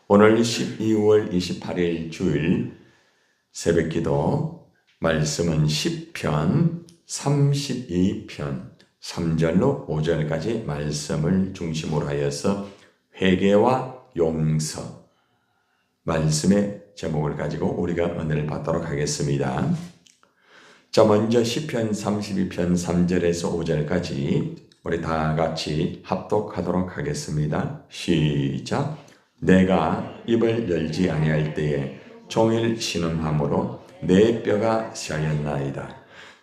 오늘 12월 28일 주일 새벽기도 말씀은 시편 32편 3절로 5절까지 말씀을 중심으로 하여서 회개와 용서 말씀의 제목을 가지고 우리가 은혜를 받도록 하겠습니다. 자, 먼저 시편 32편 3절에서 5절까지 우리 다 같이 합독하도록 하겠습니다. 시작. 내가 입을 열지 아니할 때에 종일 신음함으로 내 뼈가 쇠하였나이다.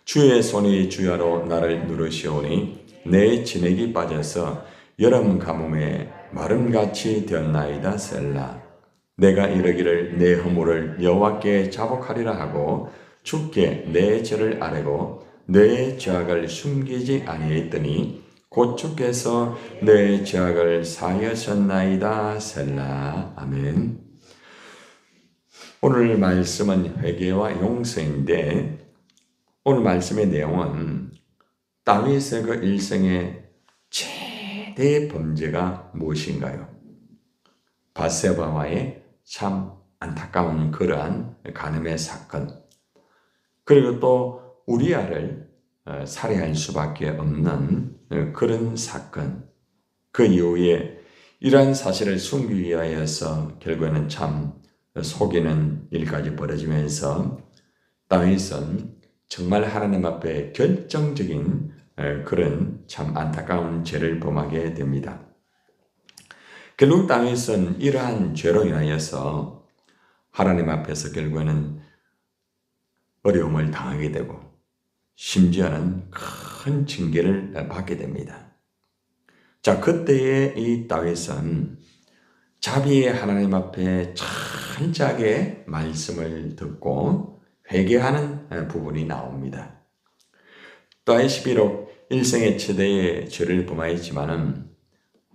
주의 손이 주야로 나를 누르시오니 내 진액이 빠져서 여름 가뭄에 마름같이 되었나이다. 셀라. 내가 이르기를 내 허물을 여호와께 자복하리라 하고 주께 내 죄를 아뢰고 내 죄악을 숨기지 아니했더니 곧 주께서 내 죄악을 사하셨나이다. 셀라. 아멘. 오늘 말씀은 회개와 용서인데 오늘 말씀의 내용은 다윗의 그 일생의 최대의 범죄가 무엇인가요? 밧세바와의 참 안타까운 그러한 간음의 사건, 그리고 또 우리아를 살해할 수밖에 없는 그런 사건, 그 이후에 이러한 사실을 숨기기 위하여서 결국에는 참 속이는 일까지 벌어지면서 다윗은 정말 하나님 앞에 결정적인 그런 참 안타까운 죄를 범하게 됩니다. 결국 다윗은 이러한 죄로 인하여서 하나님 앞에서 결국에는 어려움을 당하게 되고 심지어는 큰 징계를 받게 됩니다. 자, 그때의 이 다윗은 자비의 하나님 앞에 철저하게 말씀을 듣고 회개하는 부분이 나옵니다. 다윗이 비록 일생의 최대의 죄를 범하였지만은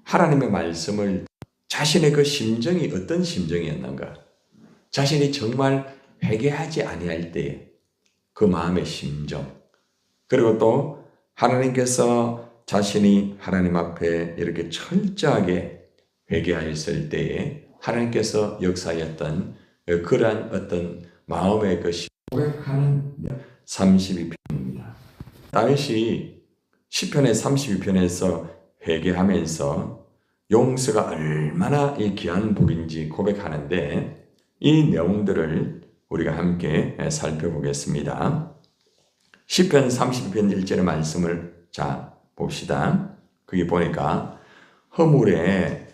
하나님의 말씀을 자신의 그 심정이 어떤 심정이었는가, 자신이 정말 회개하지 아니할 때에 그 마음의 심정, 그리고 또 하나님께서 자신이 하나님 앞에 이렇게 철저하게 회개하였을 때에 하나님께서 역사하였던 그러한 어떤 마음의 그 고백하는 32편입니다. 다윗이 시편의 32편에서 회개하면서 용서가 얼마나 이 귀한 복인지 고백하는데 이 내용들을 우리가 함께 살펴보겠습니다. 시편 32편 1절의 말씀을 자 봅시다. 거기 보니까 허물의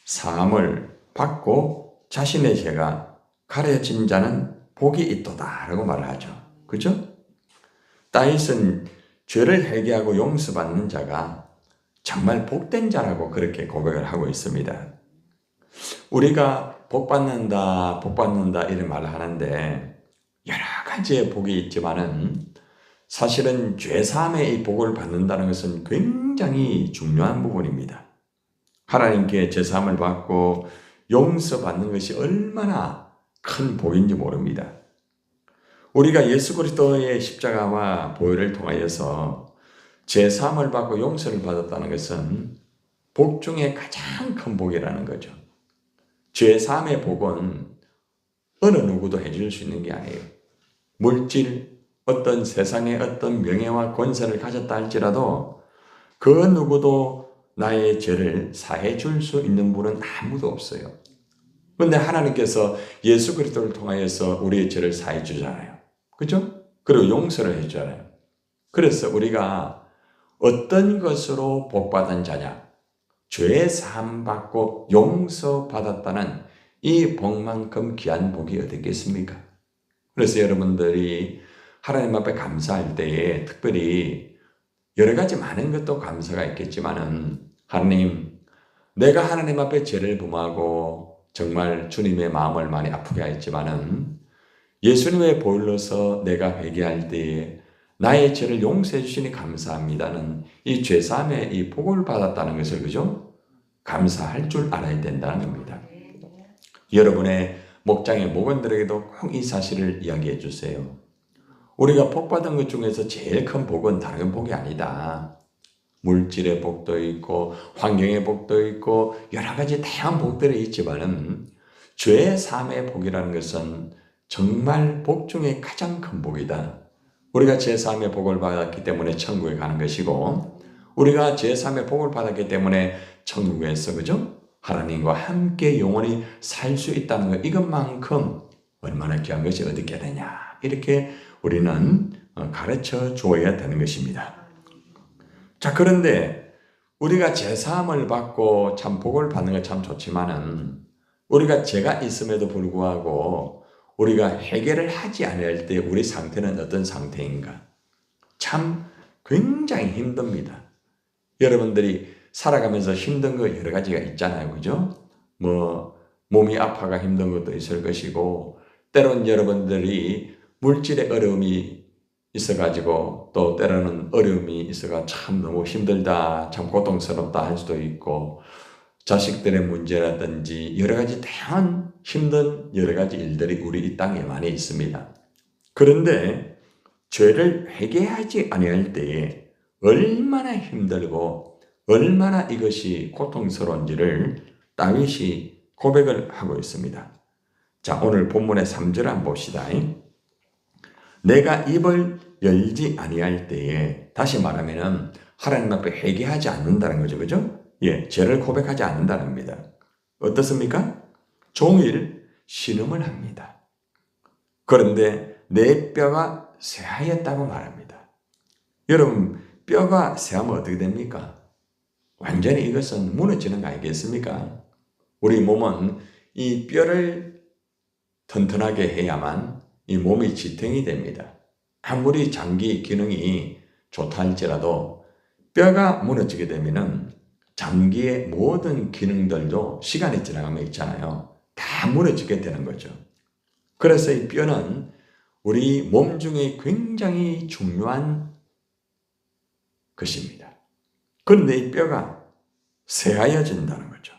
사함을 받고 자신의 죄가 가려진 자는 복이 있도다 라고 말을 하죠. 그죠? 다윗은 죄를 회개하고 용서받는 자가 정말 복된 자라고 그렇게 고백을 하고 있습니다. 우리가 복받는다, 복받는다 이런 말을 하는데 여러 가지의 복이 있지만은 사실은 죄사함의 이 복을 받는다는 것은 굉장히 중요한 부분입니다. 하나님께 죄사함을 받고 용서받는 것이 얼마나 큰 복인지 모릅니다. 우리가 예수 그리스도의 십자가와 보혈을 통하여서 죄사함을 받고 용서를 받았다는 것은 복 중에 가장 큰 복이라는 거죠. 죄사함의 복은 어느 누구도 해줄 수 있는 게 아니에요. 물질, 어떤 세상의 어떤 명예와 권세를 가졌다 할지라도 그 누구도 나의 죄를 사해 줄 수 있는 분은 아무도 없어요. 그런데 하나님께서 예수 그리스도를 통하여서 우리의 죄를 사해 주잖아요. 그죠? 그리고 용서를 해 주잖아요. 그래서 우리가 어떤 것으로 복받은 자냐? 죄 사함 받고 용서받았다는 이 복만큼 귀한 복이 어디 있겠습니까? 그래서 여러분들이 하나님 앞에 감사할 때에 특별히 여러 가지 많은 것도 감사가 있겠지만은 하나님, 내가 하나님 앞에 죄를 범하고 정말 주님의 마음을 많이 아프게 하였지만은 예수님의 보혈로서 내가 회개할 때에 나의 죄를 용서해 주시니 감사합니다는 이 죄사함의 이 복을 받았다는 것을 그죠? 감사할 줄 알아야 된다는 겁니다. 여러분의 목장의 목원들에게도 꼭 이 사실을 이야기해 주세요. 우리가 복 받은 것 중에서 제일 큰 복은 다른 복이 아니다. 물질의 복도 있고 환경의 복도 있고 여러 가지 다양한 복들이 있지만은 죄 사함의 복이라는 것은 정말 복 중에 가장 큰 복이다. 우리가 죄 사함의 복을 받았기 때문에 천국에 가는 것이고, 우리가 죄 사함의 복을 받았기 때문에 천국에서 그죠? 하나님과 함께 영원히 살 수 있다는 것, 이것만큼 얼마나 귀한 것이 어디 있겠느냐, 이렇게 우리는 가르쳐 주어야 되는 것입니다. 자, 그런데 우리가 죄 사함을 받고 참 복을 받는 건 참 좋지만은, 우리가 죄가 있음에도 불구하고 우리가 해결을 하지 않을 때 우리 상태는 어떤 상태인가? 참 굉장히 힘듭니다. 여러분들이 살아가면서 힘든 거 여러 가지가 있잖아요. 그죠? 몸이 아파가 힘든 것도 있을 것이고, 때론 여러분들이 물질의 어려움이 있어가지고, 또 때로는 어려움이 있어가 참 너무 힘들다, 참 고통스럽다 할 수도 있고, 자식들의 문제라든지 여러 가지 다양한 힘든 여러 가지 일들이 우리 이 땅에 많이 있습니다. 그런데 죄를 회개하지 아니할 때에 얼마나 힘들고 얼마나 이것이 고통스러운지를 다윗이 고백을 하고 있습니다. 자, 오늘 본문의 3절 한번 봅시다. 내가 입을 열지 아니할 때에, 다시 말하면 하나님 앞에 회개하지 않는다는 거죠. 그죠? 예, 죄를 고백하지 않는다는 겁니다. 어떻습니까? 종일 신음을 합니다. 그런데 내 뼈가 쇠하였다고 말합니다. 여러분, 뼈가 쇠하면 어떻게 됩니까? 완전히 이것은 무너지는 거 아니겠습니까? 우리 몸은 이 뼈를 튼튼하게 해야만 이 몸이 지탱이 됩니다. 아무리 장기 기능이 좋다 할지라도 뼈가 무너지게 되면은 장기의 모든 기능들도 시간이 지나가면 있잖아요. 다 무너지게 되는 거죠. 그래서 이 뼈는 우리 몸 중에 굉장히 중요한 것입니다. 그런데 이 뼈가 쇠하여진다는 거죠.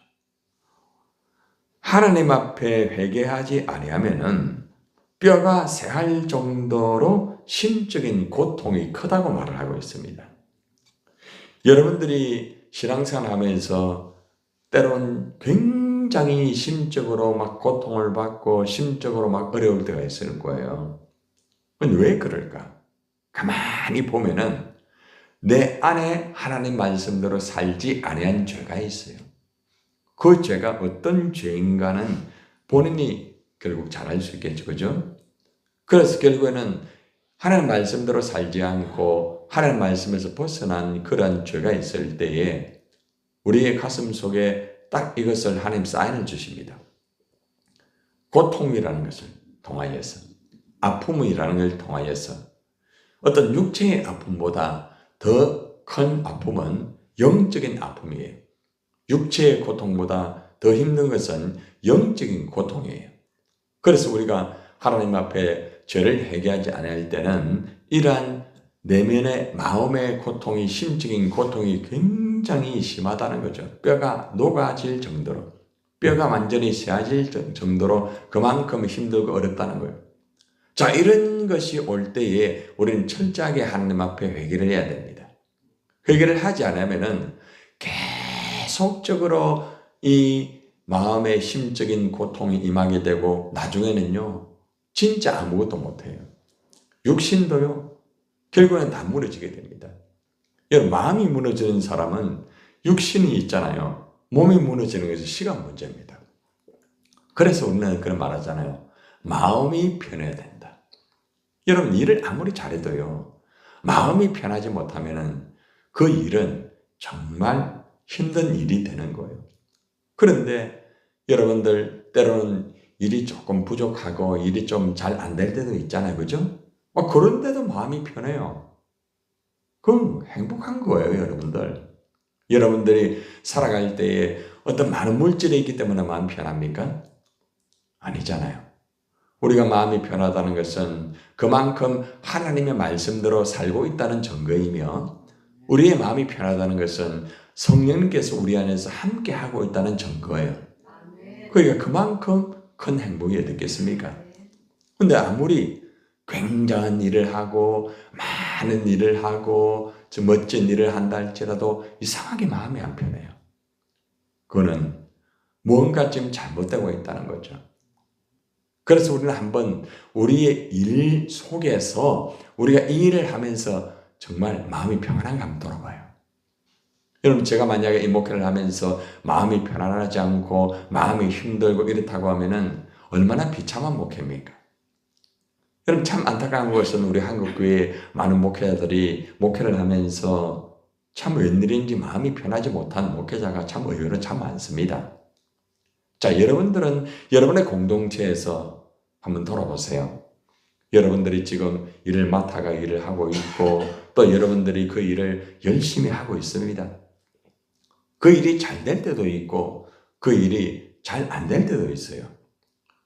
하나님 앞에 회개하지 아니하면은 뼈가 쇠할 정도로 심적인 고통이 크다고 말을 하고 있습니다. 여러분들이 신앙생활 하면서 때론 굉장히 심적으로 막 고통을 받고 심적으로 막 어려울 때가 있을 거예요. 왜 그럴까? 가만히 보면은 내 안에 하나님 말씀대로 살지 아니한 죄가 있어요. 그 죄가 어떤 죄인가는 본인이 결국 잘 알 수 있겠죠. 그죠? 그래서 결국에는 하나님 말씀대로 살지 않고 하나님 말씀에서 벗어난 그런 죄가 있을 때에 우리의 가슴 속에 딱 이것을 하나님 사인을 주십니다. 고통이라는 것을 통하여서, 아픔이라는 걸 통하여서, 어떤 육체의 아픔보다 더 큰 아픔은 영적인 아픔이에요. 육체의 고통보다 더 힘든 것은 영적인 고통이에요. 그래서 우리가 하나님 앞에 죄를 회개하지 않을 때는 이러한 내면의 마음의 고통이, 심적인 고통이 굉장히 심하다는 거죠. 뼈가 녹아질 정도로, 뼈가 완전히 쇠해질 정도로 그만큼 힘들고 어렵다는 거예요. 자, 이런 것이 올 때에 우리는 철저하게 하나님 앞에 회개를 해야 됩니다. 회개를 하지 않으면은 계속적으로 이 마음의 심적인 고통이 임하게 되고 나중에는요, 진짜 아무것도 못해요. 육신도요, 결국은 다 무너지게 됩니다. 여러분, 마음이 무너지는 사람은 육신이 있잖아요. 몸이 무너지는 것은 시간 문제입니다. 그래서 우리는 그런 말 하잖아요. 마음이 편해야 된다. 여러분, 일을 아무리 잘해도요, 마음이 편하지 못하면은 그 일은 정말 힘든 일이 되는 거예요. 그런데 여러분들 때로는 일이 조금 부족하고 일이 좀 잘 안 될 때도 있잖아요. 그죠? 그런데도 마음이 편해요. 그럼 행복한 거예요, 여러분들. 여러분들이 살아갈 때에 어떤 많은 물질이 있기 때문에 마음이 편합니까? 아니잖아요. 우리가 마음이 편하다는 것은 그만큼 하나님의 말씀대로 살고 있다는 증거이며, 우리의 마음이 편하다는 것은 성령님께서 우리 안에서 함께 하고 있다는 증거예요. 그러니까 그만큼 큰 행복이 어떻겠습니까? 근데 아무리 굉장한 일을 하고 많은 일을 하고 멋진 일을 한다 할지라도 이상하게 마음이 안 편해요. 그거는 무언가 지금 잘못되고 있다는 거죠. 그래서 우리는 한번 우리의 일 속에서 우리가 이 일을 하면서 정말 마음이 평안한가 한번 돌아봐요. 여러분, 제가 만약에 이 목회를 하면서 마음이 편안하지 않고 마음이 힘들고 이렇다고 하면은 얼마나 비참한 목회입니까? 여러분, 참 안타까운 것은 우리 한국교회 많은 목회자들이 목회를 하면서 참 웬일인지 마음이 편하지 못한 목회자가 참 의외로 참 많습니다. 자, 여러분들은 여러분의 공동체에서 한번 돌아보세요. 여러분들이 지금 일을 맡아가 일을 하고 있고 또 여러분들이 그 일을 열심히 하고 있습니다. 그 일이 잘 될 때도 있고 그 일이 잘 안 될 때도 있어요.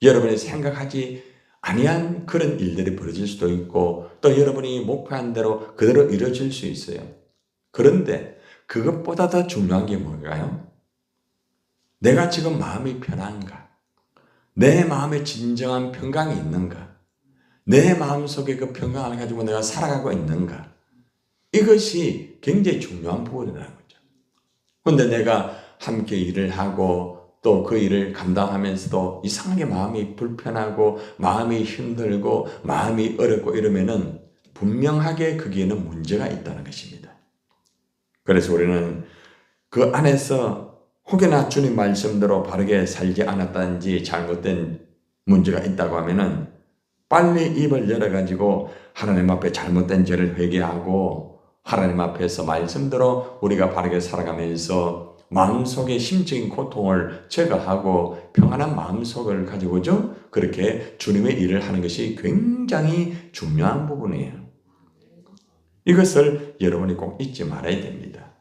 여러분이 생각하지 아니한 그런 일들이 벌어질 수도 있고 또 여러분이 목표한 대로 그대로 이루어질 수 있어요. 그런데 그것보다 더 중요한 게 뭘까요? 내가 지금 마음이 편한가? 내 마음에 진정한 평강이 있는가? 내 마음속에 그 평강을 가지고 내가 살아가고 있는가? 이것이 굉장히 중요한 부분이라는 거죠. 그런데 내가 함께 일을 하고 또 그 일을 감당하면서도 이상하게 마음이 불편하고 마음이 힘들고 마음이 어렵고 이러면은 분명하게 거기에는 문제가 있다는 것입니다. 그래서 우리는 그 안에서 혹여나 주님 말씀대로 바르게 살지 않았다든지 잘못된 문제가 있다고 하면은 빨리 입을 열어가지고 하나님 앞에 잘못된 죄를 회개하고 하나님 앞에서 말씀대로 우리가 바르게 살아가면서 마음속의 심적인 고통을 제거하고 평안한 마음속을 가지고죠. 그렇게 주님의 일을 하는 것이 굉장히 중요한 부분이에요. 이것을 여러분이 꼭 잊지 말아야 됩니다.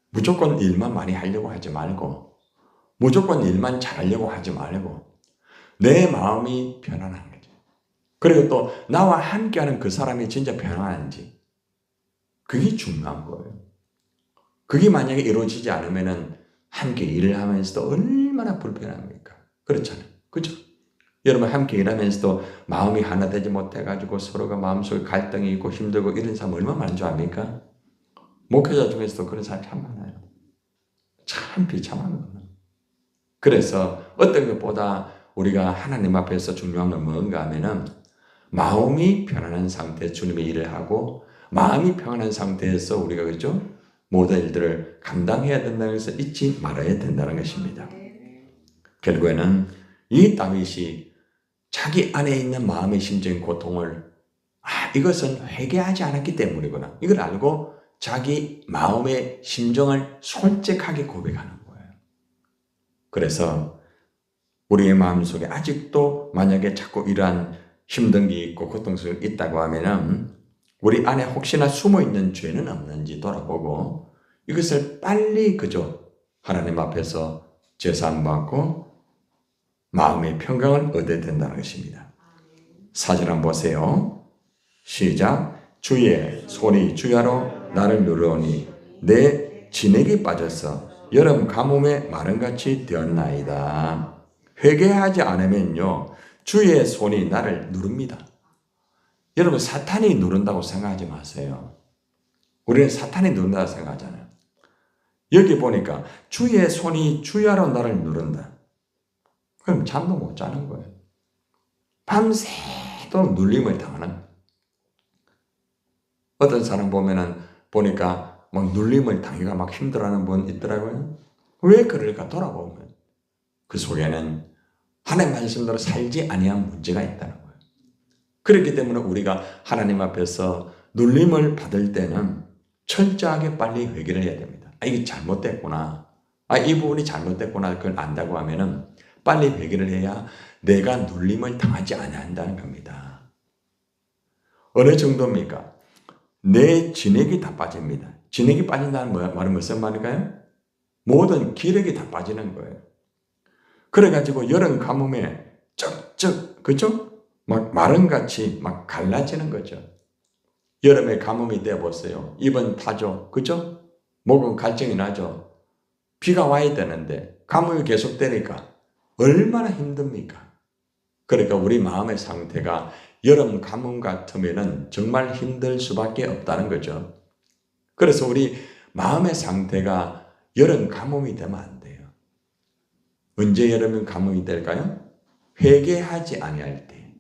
무조건 일만 많이 하려고 하지 말고 무조건 일만 잘하려고 하지 말고 내 마음이 편안한 거죠. 그리고 또 나와 함께하는 그 사람이 진짜 편안한지 그게 중요한 거예요. 그게 만약에 이루어지지 않으면은 함께 일을 하면서도 얼마나 불편합니까? 그렇잖아요. 그죠? 여러분 함께 일하면서도 마음이 하나 되지 못해가지고 서로가 마음속에 갈등이 있고 힘들고 이런 사람 얼마나 많은 줄 압니까? 목회자 중에서도 그런 사람이 참 많아요. 참 비참한 거예요. 그래서 어떤 것보다 우리가 하나님 앞에서 중요한 건 뭔가 하면은 마음이 편안한 상태에서 주님의 일을 하고 마음이 평안한 상태에서 우리가 그죠? 모든 일들을 감당해야 된다는 것을 잊지 말아야 된다는 것입니다. 결국에는 이 다윗이 자기 안에 있는 마음의 심적인 고통을 이것은 회개하지 않았기 때문이구나. 이걸 알고 자기 마음의 심정을 솔직하게 고백하는 거예요. 그래서 우리의 마음속에 아직도 만약에 자꾸 이러한 힘든 게 있고 고통스러움이 있다고 하면은 우리 안에 혹시나 숨어있는 죄는 없는지 돌아보고 이것을 빨리 그저 하나님 앞에서 제사함 받고 마음의 평강을 얻어야 된다는 것입니다. 사절 한번 보세요. 시작. 주의 손이 주야로 나를 누르오니 내 진액이 빠져서 여름 가뭄에 마른같이 되었나이다. 회개하지 않으면요 주의 손이 나를 누릅니다. 여러분 사탄이 누른다고 생각하지 마세요. 우리는 사탄이 누른다고 생각하잖아요. 여기 보니까 주의 손이 주야로 나를 누른다. 그럼 잠도 못 자는 거예요. 밤새도록 눌림을 당하는. 어떤 사람 보니까 막 눌림을 당해가 막 힘들어하는 분 있더라고요. 왜 그럴까 돌아보면 그 속에는 하나님 말씀대로 살지 아니한 문제가 있다는 거예요. 그렇기 때문에 우리가 하나님 앞에서 눌림을 받을 때는 철저하게 빨리 회개를 해야 됩니다. 이게 잘못됐구나. 이 부분이 잘못됐구나. 그걸 안다고 하면은 빨리 회개를 해야 내가 눌림을 당하지 않는다는 겁니다. 어느 정도입니까? 내 진액이 다 빠집니다. 진액이 빠진다는 말은 무슨 말일까요? 모든 기력이 다 빠지는 거예요. 그래가지고 여름 가뭄에 쩍쩍, 그죠? 막 마른같이 막 갈라지는 거죠. 여름에 가뭄이 돼보세요. 입은 타죠. 그죠? 목은 갈증이 나죠. 비가 와야 되는데 가뭄이 계속되니까 얼마나 힘듭니까? 그러니까 우리 마음의 상태가 여름 가뭄 같으면은 정말 힘들 수밖에 없다는 거죠. 그래서 우리 마음의 상태가 여름 가뭄이 되면 안 돼요. 언제 여름 가뭄이 될까요? 회개하지 아니할 때,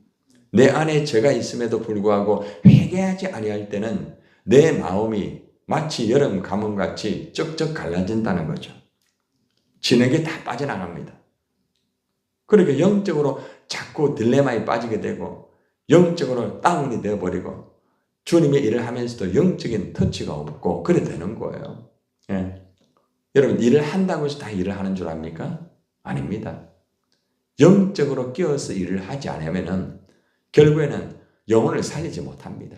내 안에 죄가 있음에도 불구하고 회개하지 아니할 때는 내 마음이 마치 여름 가뭄같이 쩍쩍 갈라진다는 거죠. 진흙이 다 빠져나갑니다. 그러니까 영적으로 자꾸 딜레마에 빠지게 되고 영적으로 다운이 되어버리고 주님의 일을 하면서도 영적인 터치가 없고 그래 되는 거예요. 예. 여러분 일을 한다고 해서 다 일을 하는 줄 압니까? 아닙니다. 영적으로 끼어서 일을 하지 않으면 결국에는 영혼을 살리지 못합니다.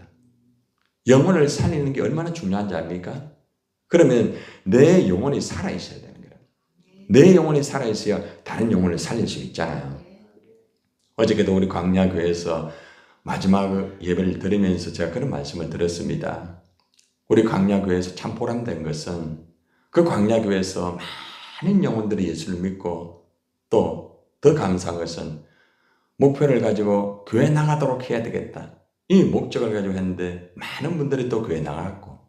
영혼을 살리는 게 얼마나 중요한지 압니까? 그러면 내 영혼이 살아있어야 되는 거예요. 내 영혼이 살아있어야 다른 영혼을 살릴 수 있잖아요. 어저께도 우리 광야교회에서 마지막 예배를 드리면서 제가 그런 말씀을 드렸습니다. 우리 광야교회에서 참 보람된 것은 그 광야교회에서 많은 영혼들이 예수를 믿고 또 더 감사한 것은 목표를 가지고 교회 나가도록 해야 되겠다. 이 목적을 가지고 했는데 많은 분들이 또 교회 나갔고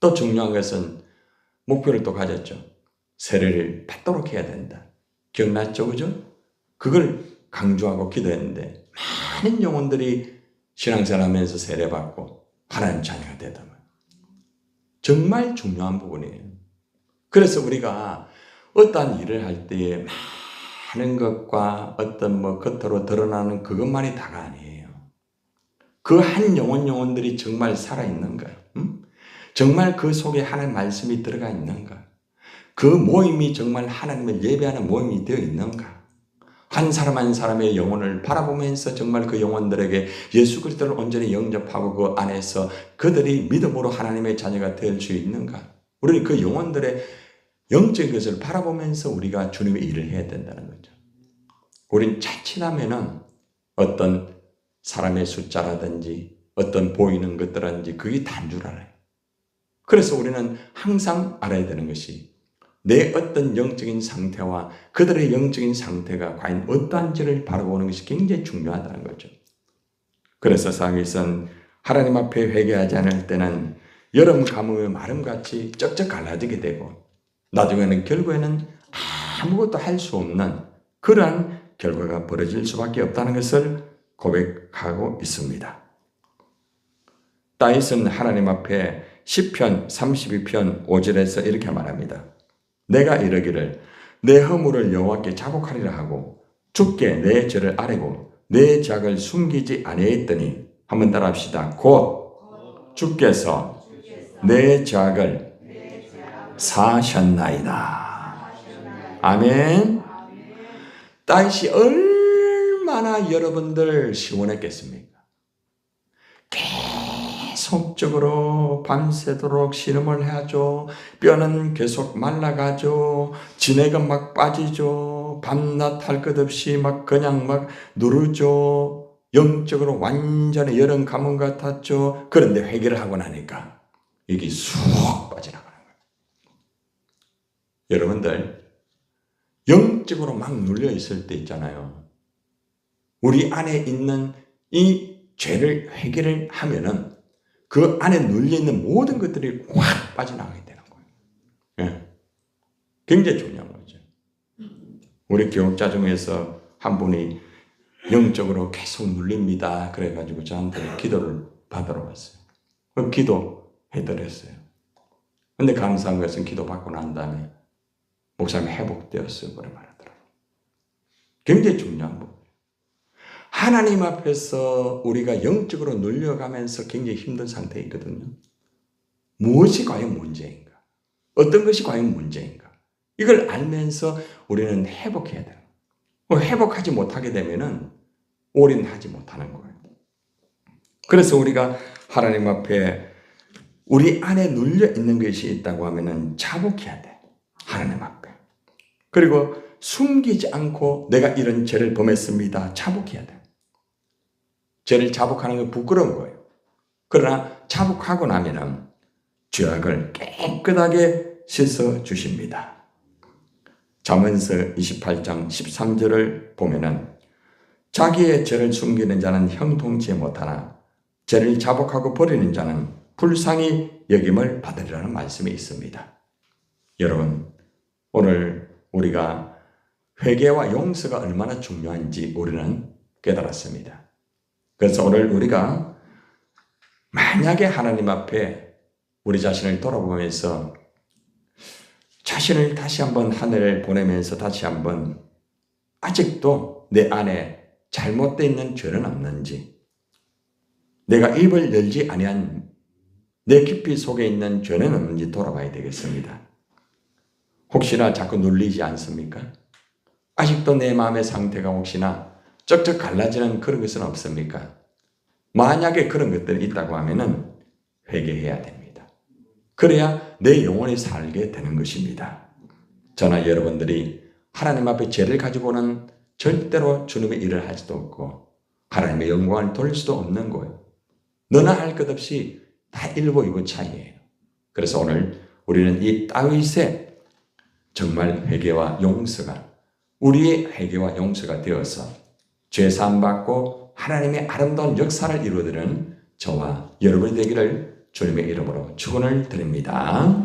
또 중요한 것은 목표를 또 가졌죠. 세례를 받도록 해야 된다. 기억났죠? 그죠? 그걸 강조하고 기도했는데 많은 영혼들이 신앙생활하면서 세례받고 하나님 자녀가 되더만. 정말 중요한 부분이에요. 그래서 우리가 어떠한 일을 할 때에 많은 것과 어떤 겉으로 드러나는 그것만이 다가 아니에요. 그 한 영혼들이 정말 살아있는가? 정말 그 속에 하나님의 말씀이 들어가 있는가? 그 모임이 정말 하나님을 예배하는 모임이 되어 있는가? 한 사람 한 사람의 영혼을 바라보면서 정말 그 영혼들에게 예수 그리스도를 온전히 영접하고 그 안에서 그들이 믿음으로 하나님의 자녀가 될 수 있는가? 우리는 그 영혼들의 영적인 것을 바라보면서 우리가 주님의 일을 해야 된다는 거죠. 우린 자칫하면은 어떤 사람의 숫자라든지 어떤 보이는 것들인지 그게 다인 줄 알아요. 그래서 우리는 항상 알아야 되는 것이 내 어떤 영적인 상태와 그들의 영적인 상태가 과연 어떠한지를 바라보는 것이 굉장히 중요하다는 거죠. 그래서 사기선 하나님 앞에 회개하지 않을 때는 여름 가뭄의 마름같이 쩍쩍 갈라지게 되고 나중에는 결국에는 아무것도 할 수 없는 그러한 결과가 벌어질 수밖에 없다는 것을 고백하고 있습니다. 다윗은 하나님 앞에 시편 32편 5절에서 이렇게 말합니다. 내가 이르기를 내 허물을 여호와께 자복하리라 하고 주께 내 죄를 아뢰고 내 죄악을 숨기지 아니했더니 한번 따라합시다. 곧 주께서 내 죄악을 사하셨나이다. 아멘. 다윗이 얼마나 여러분들 시원했겠습니까? 계속적으로 밤새도록 신음을 해야죠. 뼈는 계속 말라가죠. 진액은 막 빠지죠. 밤낮 할 것 없이 막 그냥 막 누르죠. 영적으로 완전히 여름 가뭄 같았죠. 그런데 회개를 하고 나니까 이게 쑥 빠져나가는 거예요. 여러분들 영적으로 막 눌려 있을 때 있잖아요. 우리 안에 있는 이 죄를 회개를 하면은 그 안에 눌려있는 모든 것들이 확 빠져나가게 되는 거예요. 예. 굉장히 중요한 거죠. 우리 교육자 중에서 한 분이 영적으로 계속 눌립니다. 그래가지고 저한테 기도를 받으러 왔어요. 그럼 기도해드렸어요. 근데 감사한 것은 기도 받고 난 다음에 목사님 회복되었어요. 그래 말하더라고요. 굉장히 중요한 부분. 하나님 앞에서 우리가 영적으로 눌려가면서 굉장히 힘든 상태에 있거든요. 무엇이 과연 문제인가? 어떤 것이 과연 문제인가? 이걸 알면서 우리는 회복해야 돼요. 회복하지 못하게 되면은 올인하지 못하는 거예요. 그래서 우리가 하나님 앞에 우리 안에 눌려 있는 것이 있다고 하면은 자복해야 돼. 하나님 앞에. 그리고 숨기지 않고 내가 이런 죄를 범했습니다. 자복해야 돼. 죄를 자복하는 건 부끄러운 거예요. 그러나 자복하고 나면은 죄악을 깨끗하게 씻어 주십니다. 잠언서 28장 13절을 보면은 자기의 죄를 숨기는 자는 형통치 못하나 죄를 자복하고 버리는 자는 불쌍히 여김을 받으리라는 말씀이 있습니다. 여러분, 오늘 우리가 회개와 용서가 얼마나 중요한지 우리는 깨달았습니다. 그래서 오늘 우리가 만약에 하나님 앞에 우리 자신을 돌아보면서 자신을 다시 한번 하늘을 보내면서 다시 한번 아직도 내 안에 잘못되어 있는 죄는 없는지, 내가 입을 열지 아니한 내 깊이 속에 있는 죄는 없는지 돌아봐야 되겠습니다. 혹시나 자꾸 눌리지 않습니까? 아직도 내 마음의 상태가 혹시나 쩍쩍 갈라지는 그런 것은 없습니까? 만약에 그런 것들이 있다고 하면은 회개해야 됩니다. 그래야 내 영혼이 살게 되는 것입니다. 저나 여러분들이 하나님 앞에 죄를 가지고는 절대로 주님의 일을 하지도 없고 하나님의 영광을 돌릴 수도 없는 거예요. 너나 할 것 없이 다 일보이보 차이예요. 그래서 오늘 우리는 이 다윗의 정말 회개와 용서가 우리의 회개와 용서가 되어서 죄 사함 받고 하나님의 아름다운 역사를 이루어드리는 저와 여러분이 되기를 주님의 이름으로 축원을 드립니다.